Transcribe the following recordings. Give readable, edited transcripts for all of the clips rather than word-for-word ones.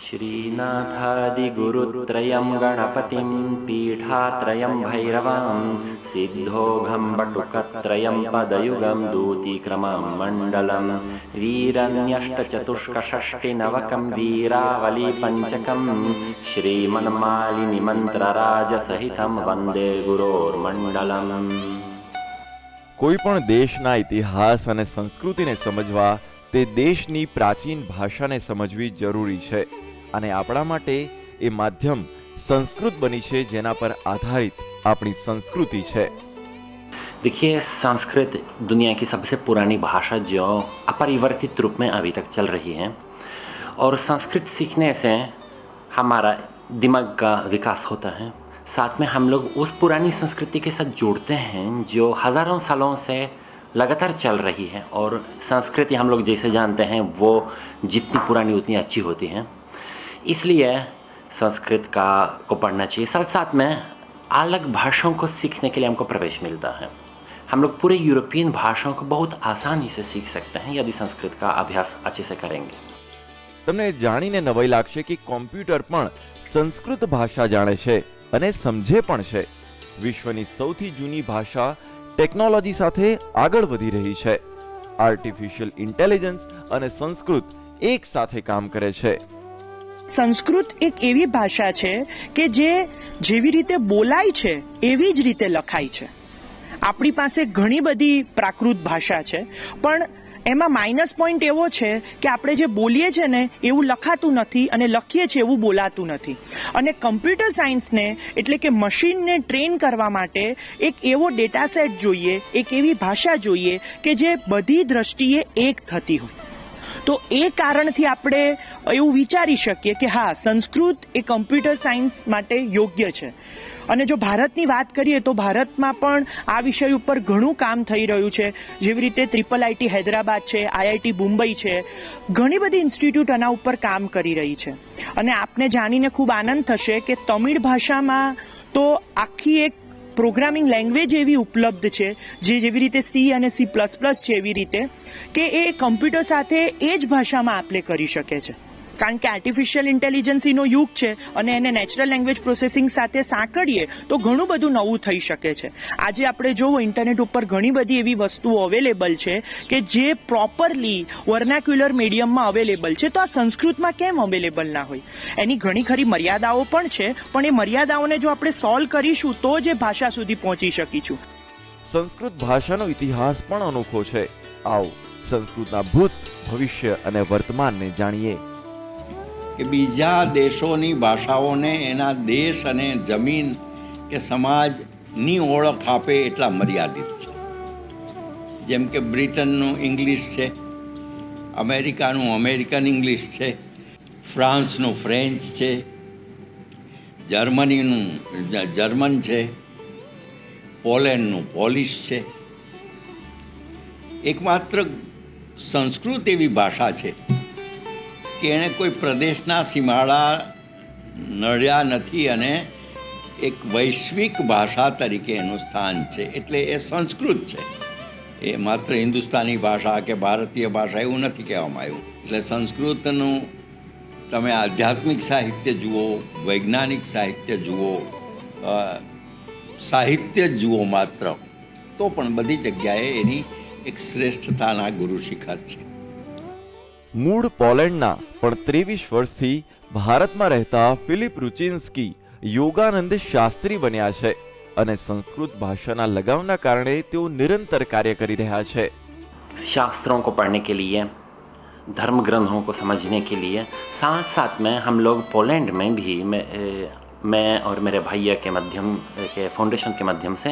श्रीनाथादिगुरुत्रयं गणपतिं पीठात्रयं भैरवां सिद्धोघं बटुकत्रयं पदयुगं दूतीक्रमं मण्डलं वीरन्यष्टचतुष्कषष्टिनवकं वीरावलीपञ्चकं श्रीमन्मालिनिमन्त्रराजसहितं वन्दे गुरोर्मण्डलम्। કોઈપણ દેશના ઇતિહાસ અને સંસ્કૃતિને સમજવા તે દેશની પ્રાચીન ભાષાને સમજવી જરૂરી છે અને આપણા માટે એ માધ્યમ સંસ્કૃત બની છે જેના પર આધારિત આપણી સંસ્કૃતિ છે। देखिए, संस्कृत दुनिया की सबसे पुरानी भाषा जो अपरिवर्तित रूप में अभी तक चल रही है और संस्कृत सीखने से हमारा दिमाग का विकास होता है। साथ में हम लोग उस पुरानी संस्कृति के साथ जुड़ते हैं जो हज़ारों सालों से लगातार चल रही है और संस्कृति हम लोग जैसे जानते हैं वो जितनी पुरानी उतनी अच्छी होती है। इसलिए संस्कृत को पढ़ना चाहिए। साथ साथ में अलग भाषाओं को सीखने के लिए हमको प्रवेश मिलता है। हम लोग पूरे यूरोपियन भाषाओं को बहुत आसानी से सीख सकते हैं यदि संस्कृत का अभ्यास अच्छे से करेंगे। તમને જાણીને નવાઈ લાગશે કે કોમ્પ્યુટર પણ સંસ્કૃત ભાષા જાણે છે અને સમજે પણ છે। વિશ્વની સૌથી જૂની ભાષા ટેકનોલોજી સાથે આગળ વધી રહી છે। આર્ટિફિશિયલ ઇન્ટેલિજન્સ અને સંસ્કૃત એક સાથે કામ કરે છે। સંસ્કૃત એક એવી ભાષા છે કે જે જેવી રીતે બોલાય છે એવી જ રીતે લખાય છે। આપણી પાસે ઘણી બધી પ્રાકૃત ભાષા છે, પણ એમાં માઇનસ પોઈન્ટ એવો છે કે આપણે જે બોલીએ છીએ ને એવું લખાતું નથી અને લખીએ છીએ એવું બોલાતું નથી। અને કમ્પ્યુટર સાયન્સને એટલે કે મશીનને ટ્રેન કરવા માટે એક એવો ડેટા સેટ જોઈએ, એક એવી ભાષા જોઈએ કે જે બધી દ્રષ્ટિએ એક થતી હોય। તો એ કારણથી આપણે એવું વિચારી શકીએ કે હા, સંસ્કૃત એ કમ્પ્યુટર સાયન્સ માટે યોગ્ય છે। અને જો ભારતની વાત કરીએ તો ભારતમાં પણ આ વિષય ઉપર ઘણું કામ થઈ રહ્યું છે। જેવી રીતે IIIT હૈદરાબાદ છે, IIT મુંબઈ છે, ઘણી બધી ઇન્સ્ટિટ્યૂટ આના ઉપર કામ કરી રહી છે। અને આપને જાણીને ખૂબ આનંદ થશે કે તમિળ ભાષામાં તો આખી એક પ્રોગ્રામિંગ લેંગ્વેજ એવી ઉપલબ્ધ છે જે જેવી રીતે C અને C++ છે એવી રીતે કે એ કમ્પ્યુટર સાથે એ જ ભાષામાં આપલે કરી શકે છે। કારણ કે આર્ટિફિશિયલ ઇન્ટેલિજન્સનો યુગ છે અને એને નેચરલ લેંગ્વેજ પ્રોસેસિંગ સાથે સાંકળીએ તો ઘણું બધું નવું થઈ શકે છે। આજે આપણે જોવો ઇન્ટરનેટ ઉપર ઘણી બધી એવી વસ્તુઓ અવેલેબલ છે કે જે પ્રોપરલી વર્નાક્યુલર મીડિયમમાં અવેલેબલ છે, તો આ સંસ્કૃતમાં કેમ અવેલેબલ ના હોય? એની ઘણી ખરી મર્યાદાઓ પણ છે, પણ એ મર્યાદાઓને જો આપણે સોલ્વ કરીશું તો જ એ ભાષા સુધી પહોંચી શકીશું। સંસ્કૃત ભાષાનો ઇતિહાસ પણ અનોખો છે। આવો સંસ્કૃતના ભૂત, ભવિષ્ય અને વર્તમાનને જાણીએ। કે બીજા દેશોની ભાષાઓને એના દેશ અને જમીન કે સમાજની ઓળખ આપે એટલા મર્યાદિત છે। જેમ કે બ્રિટનનું ઇંગ્લિશ છે, અમેરિકાનું અમેરિકન ઇંગ્લિશ છે, ફ્રાન્સનું ફ્રેન્ચ છે, જર્મનીનું જર્મન છે, પોલેન્ડનું પોલિશ છે। એકમાત્ર સંસ્કૃત એવી ભાષા છે કે એણે કોઈ પ્રદેશના સીમાડા નડ્યા નથી અને એક વૈશ્વિક ભાષા તરીકે એનું સ્થાન છે, એટલે એ સંસ્કૃત છે। એ માત્ર હિન્દુસ્તાની ભાષા કે ભારતીય ભાષા એવું નથી કહેવામાં આવ્યું। એટલે સંસ્કૃતનું તમે આધ્યાત્મિક સાહિત્ય જુઓ, વૈજ્ઞાનિક સાહિત્ય જુઓ, સાહિત્ય જુઓ માત્ર, તો પણ બધી જગ્યાએ એની એક શ્રેષ્ઠતાના ગુરુ શિખર છે। મૂળ પોલેન્ડના પણ 23 વર્ષથી ભારતમાં રહેતા ફિલિપ રુચિન્સ્કી યોગાનંદ શાસ્ત્રી બન્યા છે અને સંસ્કૃત ભાષાના લગાવના કારણે તેઓ નિરંતર કાર્ય કરી રહ્યા છે। शास्त्रों को पढ़ने के लिए, धर्म ग्रंथों को समझने के लिए साथ साथ में हम लोग पोलैंड में भी मैं और मेरे भैया के फाउंडेशन के माध्यम से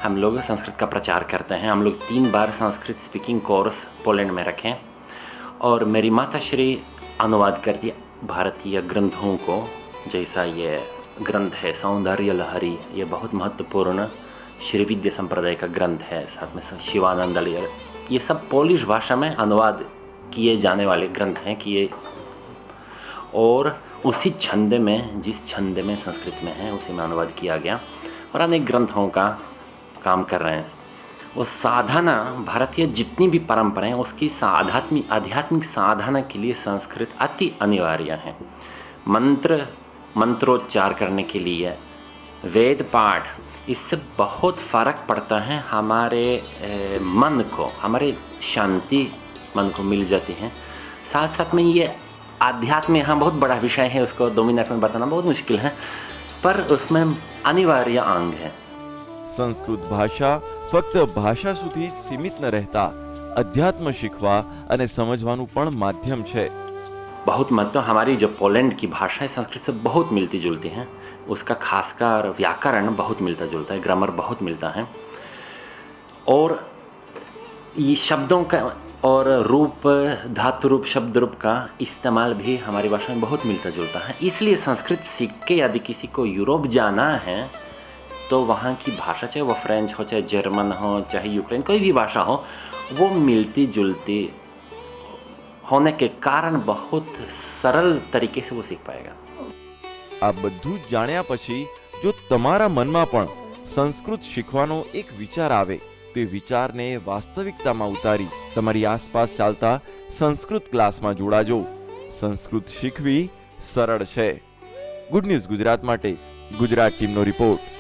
हम लोग संस्कृत का प्रचार करते हैं। हम लोग 3 बार संस्कृत स्पीकिंग कोर्स पोलैंड में रखें और मेरी माताश्री अनुवाद करती भारतीय ग्रंथों को। जैसा ये ग्रंथ है सौंदर्य लहरी, ये बहुत महत्वपूर्ण श्रीविद्या संप्रदाय का ग्रंथ है। साथ में शिवानंद लहरी, ये सब पोलिश भाषा में अनुवाद किए जाने वाले ग्रंथ हैं कि ये और उसी छंद में, जिस छंद में संस्कृत में है उसी में अनुवाद किया गया और अनेक ग्रंथों का काम कर रहे हैं। वो साधना, भारतीय जितनी भी परंपराएं उसकी आध्यात्मिक साधना के लिए संस्कृत अति अनिवार्य है। मंत्रोच्चार करने के लिए, वेद पाठ, इससे बहुत फ़र्क पड़ता है हमारे मन को, हमारे शांति मन को मिल जाती है। साथ साथ में ये आध्यात्म यहाँ बहुत बड़ा विषय है, उसको 2 मिनट में बताना बहुत मुश्किल है, पर उसमें अनिवार्य अंग है। સંસ્કૃત ભાષા ફક્ત ભાષા સુધી જ સીમિત ન રહેતા અધ્યાત્મ શીખવા અને સમજવાનું પણ માધ્યમ છે। बहुत महत्व, हमारी जो पोलैंड की भाषा है संस्कृत से बहुत मिलती जुलती हैं। उसका खासकर व्याकरण बहुत मिलता जुलता है, ग्रामर बहुत मिलता है, और ये शब्दों का और रूप, धातु रूप, शब्द रूप का इस्तेमाल भी हमारी भाषा में बहुत मिलता जुलता है। इसलिए संस्कृत सीख के यदि किसी को यूरोप जाना है तो वहाँ की भाषा, चाहे वो फ्रेंच हो, चाहे जर्मन हो, चाहे यूक्रेन, कोई भी भाषा हो, वो मिलती जुलती होने के कारण बहुत सरल तरीके से वो सीख पाएगा। આ બધું જ જાણ્યા પછી જો તમારા મનમાં પણ સંસ્કૃત શીખવાનો એક વિચાર આવે તો એ વિચારને વાસ્તવિકતામાં ઉતારી તમારી આસપાસ ચાલતા સંસ્કૃત ક્લાસમાં જોડાજો। સંસ્કૃત શીખવી સરળ છે। ગુડ ન્યૂઝ ગુજરાત માટે ગુજરાત ટીમનો રિપોર્ટ।